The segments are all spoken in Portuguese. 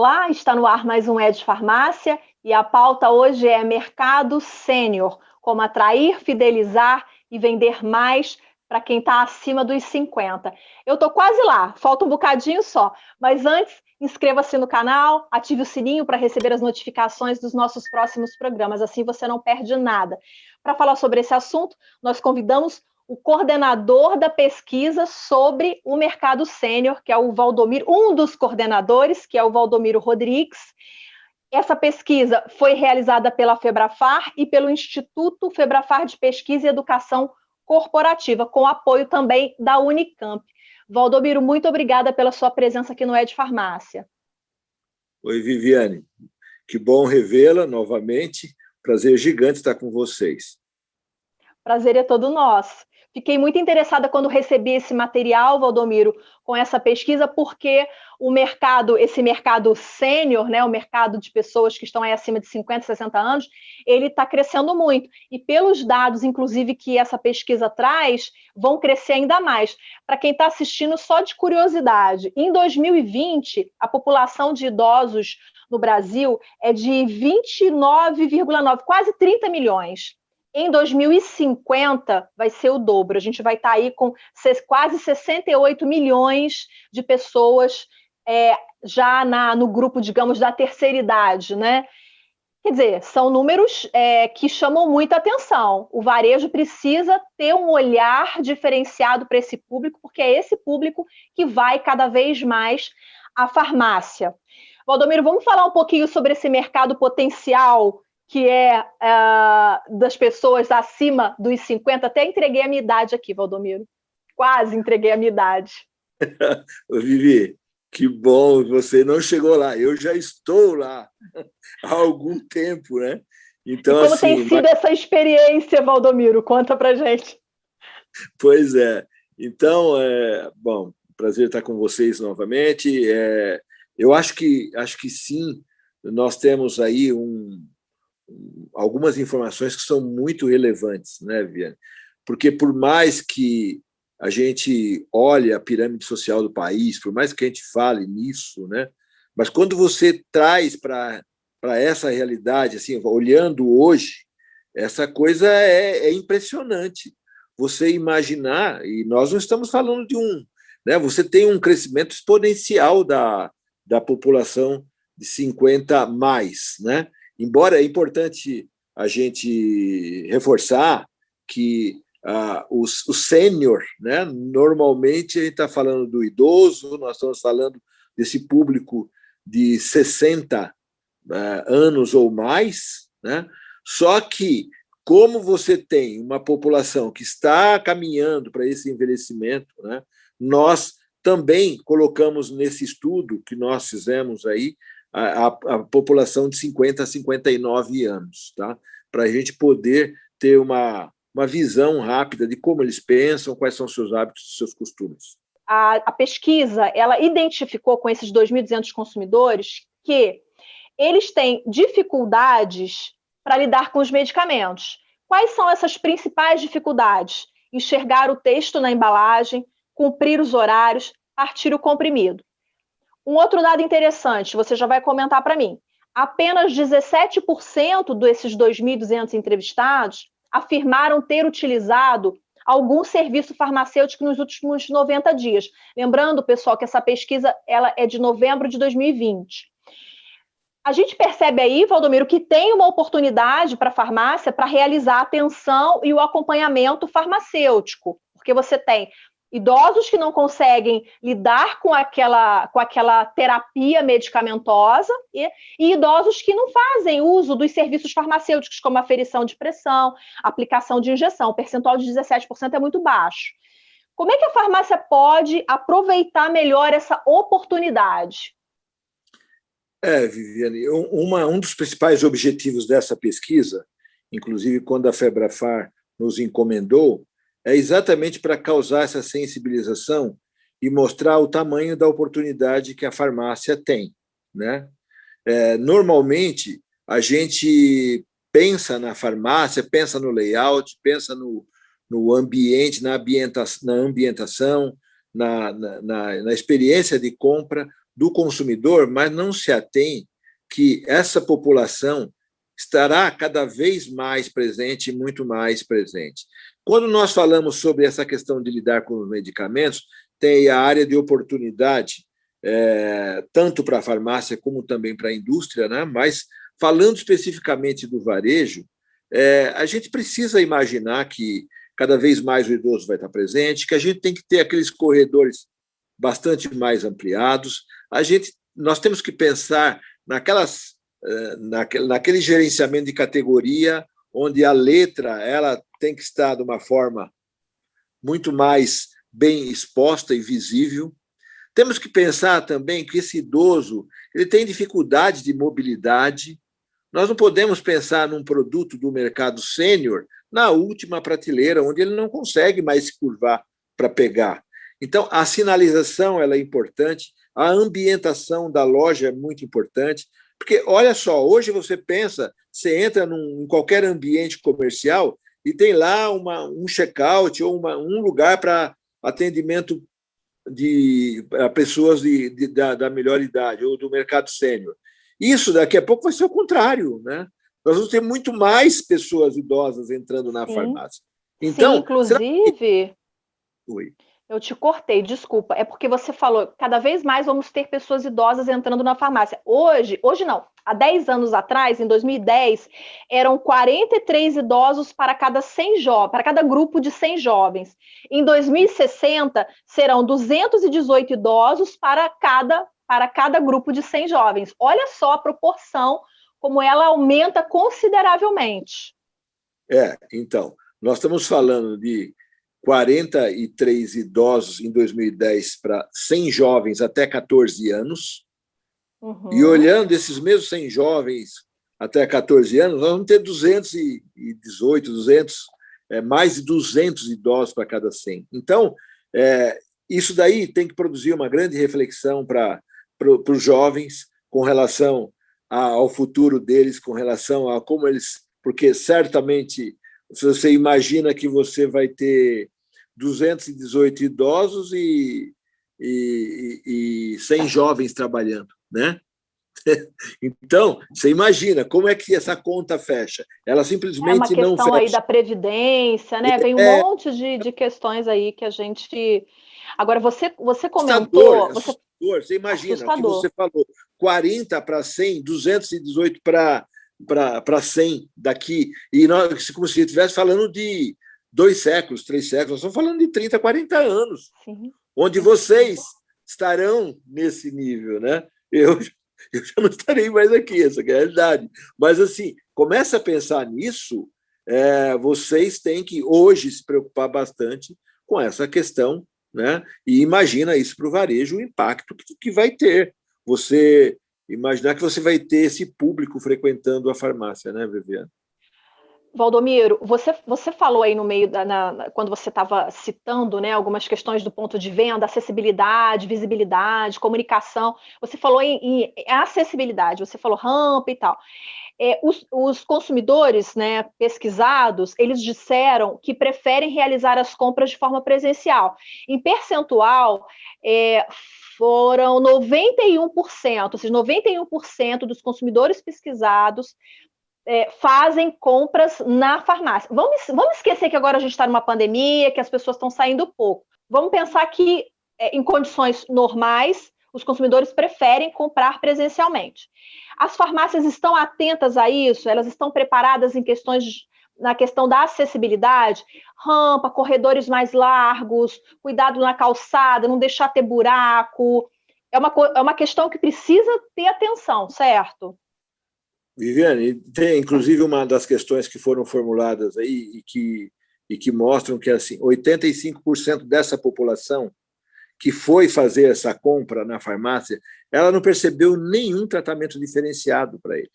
Olá, está no ar mais um Ed Farmácia e a pauta hoje é Mercado Sênior, como atrair, fidelizar e vender mais para quem está acima dos 50. Eu estou quase lá, falta um bocadinho só, mas antes, inscreva-se no canal, ative o sininho para receber as notificações dos nossos próximos programas, assim você não perde nada. Para falar sobre esse assunto, nós convidamos o coordenador da pesquisa sobre o mercado sênior, que é o Valdomiro, um dos coordenadores, que é o Valdomiro Rodrigues. Essa pesquisa foi realizada pela Febrafar e pelo Instituto Febrafar de Pesquisa e Educação Corporativa, com apoio também da Unicamp. Valdomiro, muito obrigada pela sua presença aqui no Ed Farmácia. Oi, Viviane. Que bom revê-la novamente. Prazer gigante estar com vocês. Prazer é todo nosso. Fiquei muito interessada quando recebi esse material, Valdomiro, com essa pesquisa, porque esse mercado sênior, né, o mercado de pessoas que estão aí acima de 50, 60 anos, ele está crescendo muito. E pelos dados, inclusive, que essa pesquisa traz, vão crescer ainda mais. Para quem está assistindo, só de curiosidade, em 2020, a população de idosos no Brasil é de 29,9, quase 30 milhões. Em 2050 vai ser o dobro, a gente vai estar aí com quase 68 milhões de pessoas já no grupo, digamos, da terceira idade, né? Quer dizer, são números que chamam muita atenção. O varejo precisa ter um olhar diferenciado para esse público, porque é esse público que vai cada vez mais à farmácia. Valdomiro, vamos falar um pouquinho sobre esse mercado potencial que é das pessoas acima dos 50, até entreguei a minha idade aqui, Valdomiro. Quase entreguei a minha idade. Vivi, que bom, você não chegou lá. Eu já estou lá há algum tempo, né? Então, e como assim, tem sido essa experiência, Valdomiro? Conta pra gente. Pois é. Então, bom, prazer estar com vocês novamente. Eu acho que sim, nós temos aí algumas informações que são muito relevantes, né, Viviane? Porque por mais que a gente olhe a pirâmide social do país, por mais que a gente fale nisso, né, mas quando você traz para essa realidade, assim, olhando hoje, essa coisa é impressionante. Você imaginar, e nós não estamos falando de né, você tem um crescimento exponencial da população de 50 mais, né? Embora é importante a gente reforçar que os sênior, né, normalmente a gente está falando do idoso, nós estamos falando desse público de 60 anos ou mais, né? Só que, como você tem uma população que está caminhando para esse envelhecimento, né, nós também colocamos nesse estudo que nós fizemos aí a população de 50 a 59 anos, tá? Para a gente poder ter uma visão rápida de como eles pensam, quais são os seus hábitos, os seus costumes. A pesquisa, ela identificou com esses 2.200 consumidores que eles têm dificuldades para lidar com os medicamentos. Quais são essas principais dificuldades? Enxergar o texto na embalagem, cumprir os horários, partir o comprimido. Um outro dado interessante, você já vai comentar para mim. Apenas 17% desses 2.200 entrevistados afirmaram ter utilizado algum serviço farmacêutico nos últimos 90 dias. Lembrando, pessoal, que essa pesquisa ela é de novembro de 2020. A gente percebe aí, Valdomiro, que tem uma oportunidade para a farmácia para realizar a atenção e o acompanhamento farmacêutico, porque você tem idosos que não conseguem lidar com aquela terapia medicamentosa e idosos que não fazem uso dos serviços farmacêuticos, como aferição de pressão, aplicação de injeção. O percentual de 17% é muito baixo. Como é que a farmácia pode aproveitar melhor essa oportunidade? Viviane, um dos principais objetivos dessa pesquisa, inclusive quando a Febrafar nos encomendou, é exatamente para causar essa sensibilização e mostrar o tamanho da oportunidade que a farmácia tem, né? Normalmente, a gente pensa na farmácia, pensa no layout, pensa no ambiente, na ambientação, na experiência de compra do consumidor, mas não se atém que essa população estará cada vez mais presente, muito mais presente. Quando nós falamos sobre essa questão de lidar com os medicamentos, tem a área de oportunidade, tanto para a farmácia como também para a indústria, né? Mas, falando especificamente do varejo, a gente precisa imaginar que cada vez mais o idoso vai estar presente, que a gente tem que ter aqueles corredores bastante mais ampliados. Nós temos que pensar naquele gerenciamento de categoria, onde a letra ela tem que estar de uma forma muito mais bem exposta e visível. Temos que pensar também que esse idoso ele tem dificuldade de mobilidade. Nós não podemos pensar num produto do mercado sênior na última prateleira, onde ele não consegue mais se curvar para pegar. Então, a sinalização ela é importante, a ambientação da loja é muito importante, porque, olha só, hoje você pensa, você entra em qualquer ambiente comercial e tem lá um check-out ou um lugar para atendimento de pessoas da melhor idade ou do mercado sênior. Isso, daqui a pouco, vai ser o contrário, né? Nós vamos ter muito mais pessoas idosas entrando na farmácia. Então, sim, inclusive... Oi. Eu te cortei, desculpa. É porque você falou, cada vez mais vamos ter pessoas idosas entrando na farmácia. Hoje não, há 10 anos atrás, em 2010, eram 43 idosos para cada 100 jovens, para cada grupo de 100 jovens. Em 2060, serão 218 idosos para cada grupo de 100 jovens. Olha só a proporção, como ela aumenta consideravelmente. Então, nós estamos falando de 43 idosos em 2010 para 100 jovens até 14 anos. Uhum. E olhando esses mesmos 100 jovens até 14 anos, nós vamos ter 218, mais de 200 idosos para cada 100. Então, isso daí tem que produzir uma grande reflexão para os jovens com relação ao futuro deles, com relação a como eles... Porque, certamente, se você imagina que você vai ter 218 idosos e 100 jovens trabalhando, né? Então, você imagina como é que essa conta fecha. Ela simplesmente não fecha. É uma questão aí da previdência, né? Vem um monte de questões aí que a gente... Agora, você comentou... Você imagina o que você falou, 40 para 100, 218 para 100 daqui, e nós, como se estivesse falando de 2 séculos, 3 séculos, nós estamos falando de 30, 40 anos, sim, onde vocês estarão nesse nível, né? Eu já não estarei mais aqui, essa é a realidade. Mas, assim, começa a pensar nisso, vocês têm que, hoje, se preocupar bastante com essa questão, né? E imagina isso para o varejo, o impacto que vai ter. Você imaginar que você vai ter esse público frequentando a farmácia, né, Viviane? Valdomiro, você falou aí no meio, quando você estava citando, né, algumas questões do ponto de venda, acessibilidade, visibilidade, comunicação, você falou em acessibilidade, você falou rampa e tal. Os consumidores, né, pesquisados, eles disseram que preferem realizar as compras de forma presencial. Em percentual, foram 91%, ou seja, 91% dos consumidores pesquisados fazem compras na farmácia. Vamos esquecer que agora a gente está numa pandemia, que as pessoas estão saindo pouco. Vamos pensar que, em condições normais, os consumidores preferem comprar presencialmente. As farmácias estão atentas a isso? Elas estão preparadas na questão da acessibilidade? Rampa, corredores mais largos, cuidado na calçada, não deixar ter buraco. É uma questão que precisa ter atenção, certo? Viviane, tem inclusive uma das questões que foram formuladas aí e que mostram que assim, 85% dessa população que foi fazer essa compra na farmácia, ela não percebeu nenhum tratamento diferenciado para ele.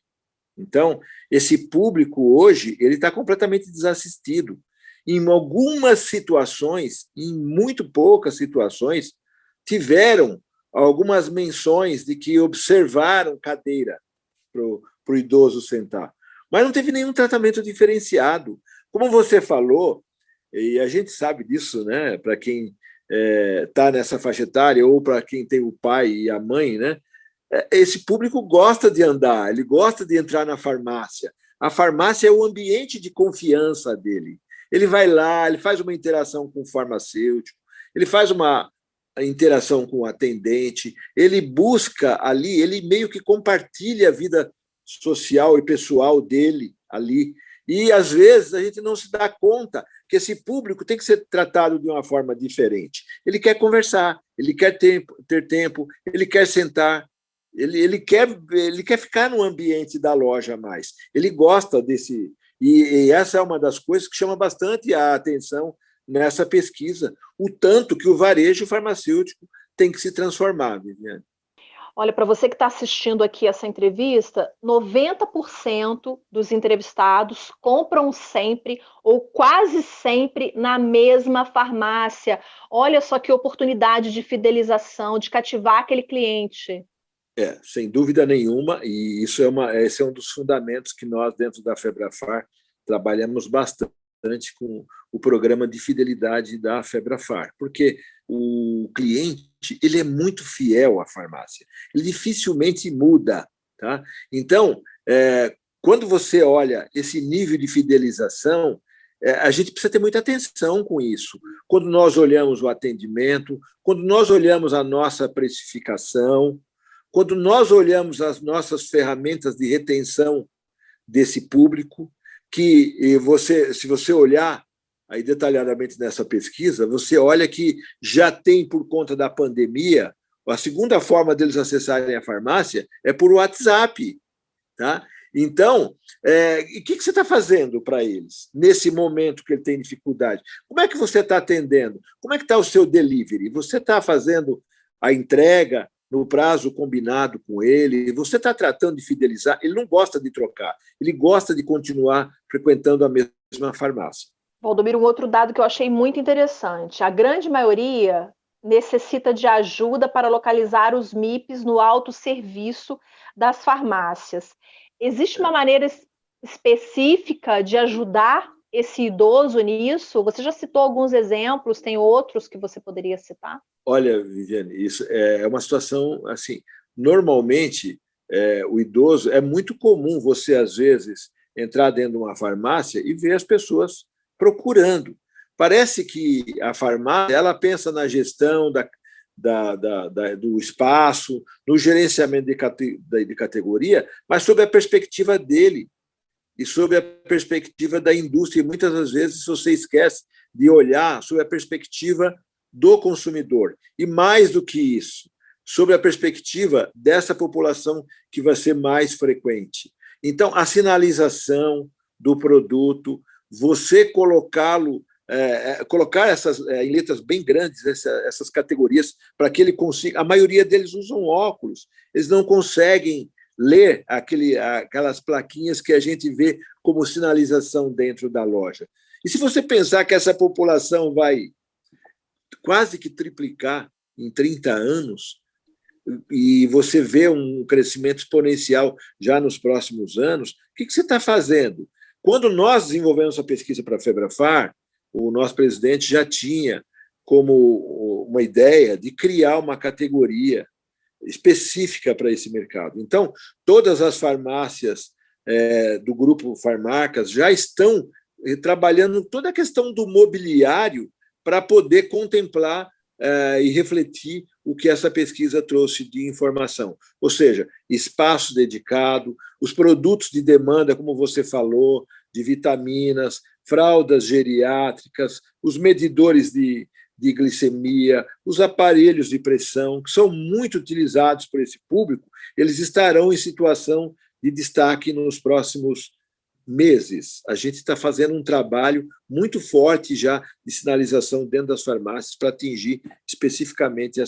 Então, esse público hoje ele está completamente desassistido. Em algumas situações, em muito poucas situações, tiveram algumas menções de que observaram cadeira para o idoso sentar. Mas não teve nenhum tratamento diferenciado. Como você falou, e a gente sabe disso, né? Para quem está nessa faixa etária, ou para quem tem o pai e a mãe, né? Esse público gosta de andar, ele gosta de entrar na farmácia. A farmácia é o ambiente de confiança dele. Ele vai lá, ele faz uma interação com o farmacêutico, ele faz uma interação com o atendente, ele busca ali, ele meio que compartilha a vida social e pessoal dele ali. E, às vezes, a gente não se dá conta que esse público tem que ser tratado de uma forma diferente. Ele quer conversar, ele quer ter tempo, ele quer sentar, ele quer ficar no ambiente da loja mais. Ele gosta desse... E essa é uma das coisas que chama bastante a atenção nessa pesquisa, o tanto que o varejo farmacêutico tem que se transformar, Viviane. Olha, para você que está assistindo aqui essa entrevista, 90% dos entrevistados compram sempre ou quase sempre na mesma farmácia. Olha só que oportunidade de fidelização, de cativar aquele cliente. Sem dúvida nenhuma, e esse é um dos fundamentos que nós, dentro da Febrafar, trabalhamos bastante com o programa de fidelidade da Febrafar, porque o cliente ele é muito fiel à farmácia, ele dificilmente muda. Tá? Então, quando você olha esse nível de fidelização, a gente precisa ter muita atenção com isso. Quando nós olhamos o atendimento, quando nós olhamos a nossa precificação, quando nós olhamos as nossas ferramentas de retenção desse público, que se você olhar aí detalhadamente nessa pesquisa, você olha que já tem, por conta da pandemia, a segunda forma deles acessarem a farmácia é por WhatsApp. Tá? Então, o que você está fazendo para eles, nesse momento que ele tem dificuldade? Como é que você está atendendo? Como é que está o seu delivery? Você está fazendo a entrega no prazo combinado com ele? Você está tratando de fidelizar? Ele não gosta de trocar, ele gosta de continuar frequentando a mesma farmácia. Valdomiro, um outro dado que eu achei muito interessante. A grande maioria necessita de ajuda para localizar os MIPs no autosserviço das farmácias. Existe uma maneira específica de ajudar esse idoso nisso? Você já citou alguns exemplos, tem outros que você poderia citar? Olha, Viviane, isso é uma situação assim. Normalmente, o idoso, é muito comum você, às vezes, entrar dentro de uma farmácia e ver as pessoas procurando. Parece que a farmácia ela pensa na gestão do espaço, no gerenciamento de categoria, mas sob a perspectiva dele e sob a perspectiva da indústria. E muitas das vezes você esquece de olhar sob a perspectiva do consumidor. E mais do que isso, sob a perspectiva dessa população que vai ser mais frequente. Então, a sinalização do produto, você colocá-lo, colocar essas em letras bem grandes, essas categorias, para que ele consiga. A maioria deles usam óculos, eles não conseguem ler aquelas plaquinhas que a gente vê como sinalização dentro da loja. E se você pensar que essa população vai quase que triplicar em 30 anos, e você vê um crescimento exponencial já nos próximos anos, o que você está fazendo? Quando nós desenvolvemos a pesquisa para a Febrafar, o nosso presidente já tinha como uma ideia de criar uma categoria específica para esse mercado. Então, todas as farmácias do grupo Farmacas já estão trabalhando toda a questão do mobiliário para poder contemplar e refletir o que essa pesquisa trouxe de informação. Ou seja, espaço dedicado, os produtos de demanda, como você falou, de vitaminas, fraldas geriátricas, os medidores de glicemia, os aparelhos de pressão, que são muito utilizados por esse público, eles estarão em situação de destaque nos próximos meses. A gente está fazendo um trabalho muito forte já de sinalização dentro das farmácias para atingir especificamente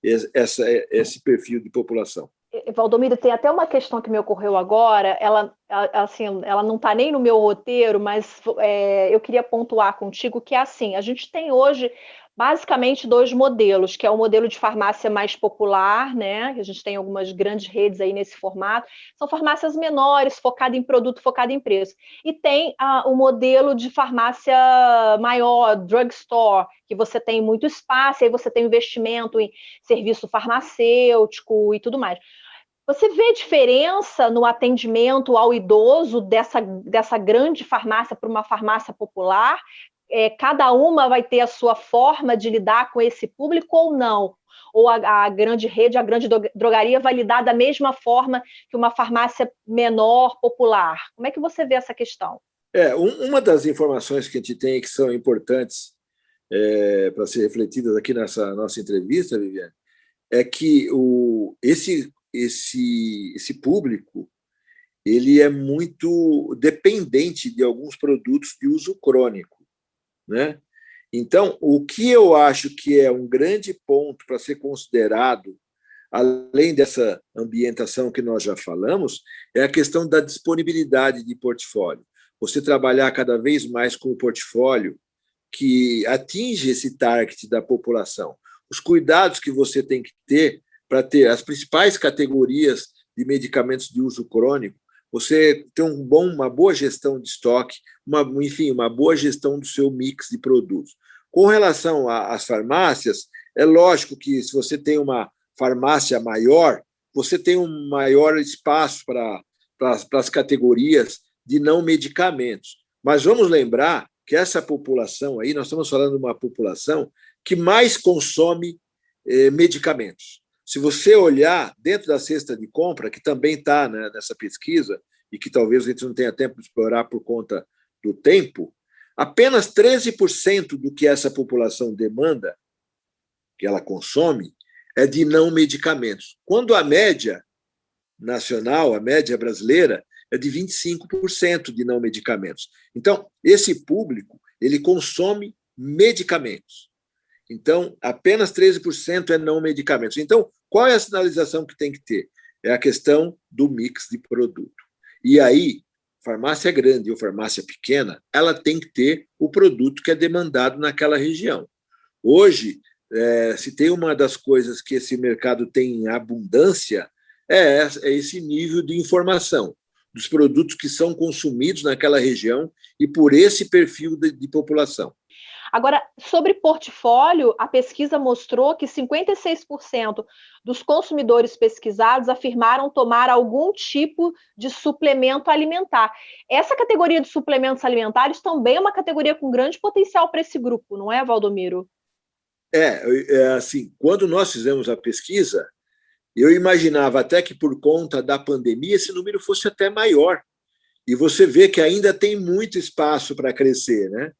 esse perfil de população. Valdomiro, tem até uma questão que me ocorreu agora, ela não está nem no meu roteiro, mas eu queria pontuar contigo que é assim, a gente tem hoje basicamente dois modelos, que é o modelo de farmácia mais popular, né? Que a gente tem algumas grandes redes aí nesse formato, são farmácias menores, focada em produto, focada em preço. E tem o modelo de farmácia maior, drugstore, que você tem muito espaço, aí você tem investimento em serviço farmacêutico e tudo mais. Você vê diferença no atendimento ao idoso dessa grande farmácia para uma farmácia popular? Cada uma vai ter a sua forma de lidar com esse público ou não? Ou a grande rede, a grande drogaria vai lidar da mesma forma que uma farmácia menor, popular? Como é que você vê essa questão? Uma das informações que a gente tem que são importantes para ser refletidas aqui nessa nossa entrevista, Viviane, é que esse público ele é muito dependente de alguns produtos de uso crônico, né? Então, o que eu acho que é um grande ponto para ser considerado, além dessa ambientação que nós já falamos, é a questão da disponibilidade de portfólio. Você trabalhar cada vez mais com o portfólio que atinge esse target da população. Os cuidados que você tem que ter para ter as principais categorias de medicamentos de uso crônico, você ter uma boa gestão de estoque, enfim, uma boa gestão do seu mix de produtos. Com relação às farmácias, é lógico que se você tem uma farmácia maior, você tem um maior espaço para as categorias de não medicamentos. Mas vamos lembrar que essa população aí, nós estamos falando de uma população que mais consome medicamentos. Se você olhar dentro da cesta de compra, que também está, né, nessa pesquisa, e que talvez a gente não tenha tempo de explorar por conta do tempo, apenas 13% do que essa população demanda, que ela consome, é de não medicamentos. Quando a média nacional, a média brasileira, é de 25% de não medicamentos. Então, esse público, ele consome medicamentos. Então, apenas 13% é não medicamentos. Então, qual é a sinalização que tem que ter? É a questão do mix de produto. E aí, farmácia grande ou farmácia pequena, ela tem que ter o produto que é demandado naquela região. Hoje, se tem uma das coisas que esse mercado tem em abundância, é esse nível de informação dos produtos que são consumidos naquela região e por esse perfil de população. Agora, sobre portfólio, a pesquisa mostrou que 56% dos consumidores pesquisados afirmaram tomar algum tipo de suplemento alimentar. Essa categoria de suplementos alimentares também é uma categoria com grande potencial para esse grupo, não é, Valdomiro? Assim, quando nós fizemos a pesquisa, eu imaginava até que por conta da pandemia esse número fosse até maior. E você vê que ainda tem muito espaço para crescer, né?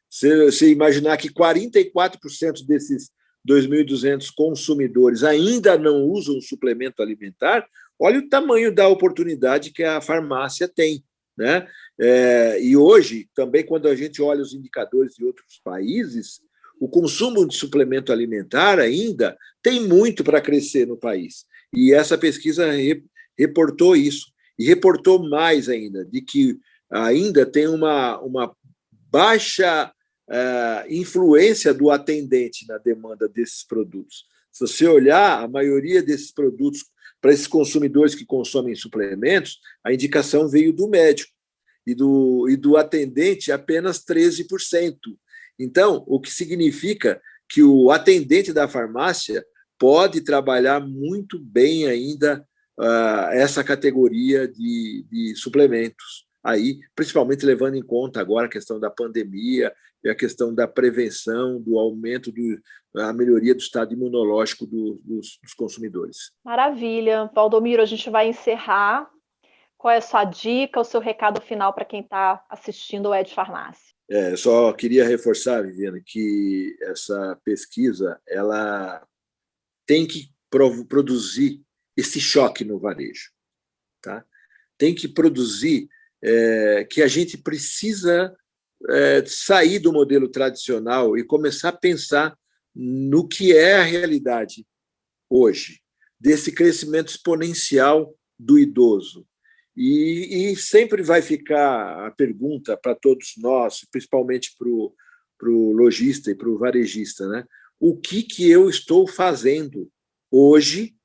Você imaginar que 44% desses 2.200 consumidores ainda não usam suplemento alimentar, olha o tamanho da oportunidade que a farmácia tem, né? E hoje, também, quando a gente olha os indicadores de outros países, o consumo de suplemento alimentar ainda tem muito para crescer no país. E essa pesquisa reportou isso. E reportou mais ainda, de que ainda tem uma baixa influência do atendente na demanda desses produtos. Se você olhar, a maioria desses produtos, para esses consumidores que consomem suplementos, a indicação veio do médico e do atendente apenas 13%. Então, o que significa que o atendente da farmácia pode trabalhar muito bem ainda essa categoria de suplementos, aí, principalmente levando em conta agora a questão da pandemia e a questão da prevenção, do aumento, da melhoria do estado imunológico dos consumidores. Maravilha. Valdomiro, a gente vai encerrar. Qual é a sua dica, o seu recado final para quem está assistindo o Ed Farmácia? Eu só queria reforçar, Viviane, que essa pesquisa ela tem que produzir esse choque no varejo. Tá? Tem que produzir que a gente precisa sair do modelo tradicional e começar a pensar no que é a realidade hoje, desse crescimento exponencial do idoso. E sempre vai ficar a pergunta para todos nós, principalmente para o lojista e para o varejista, né? O que eu estou fazendo hoje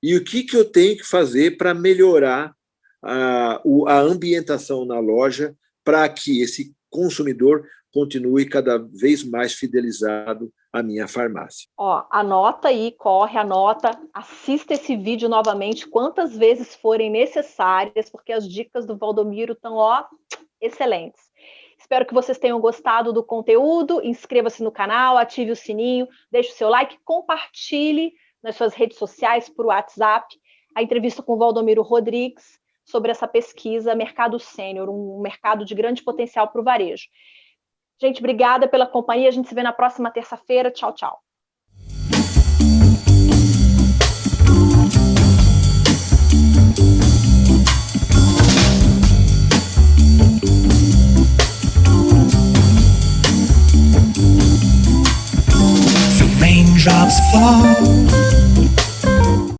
e o que eu tenho que fazer para melhorar a ambientação na loja para que esse consumidor continue cada vez mais fidelizado à minha farmácia. Anota aí, corre, anota, assista esse vídeo novamente quantas vezes forem necessárias, porque as dicas do Valdomiro estão, excelentes. Espero que vocês tenham gostado do conteúdo, inscreva-se no canal, ative o sininho, deixe o seu like, compartilhe nas suas redes sociais, por WhatsApp, a entrevista com o Valdomiro Rodrigues sobre essa pesquisa Mercado Sênior, um mercado de grande potencial para o varejo. Gente, obrigada pela companhia. A gente se vê na próxima terça-feira. Tchau, tchau. The raindrops fall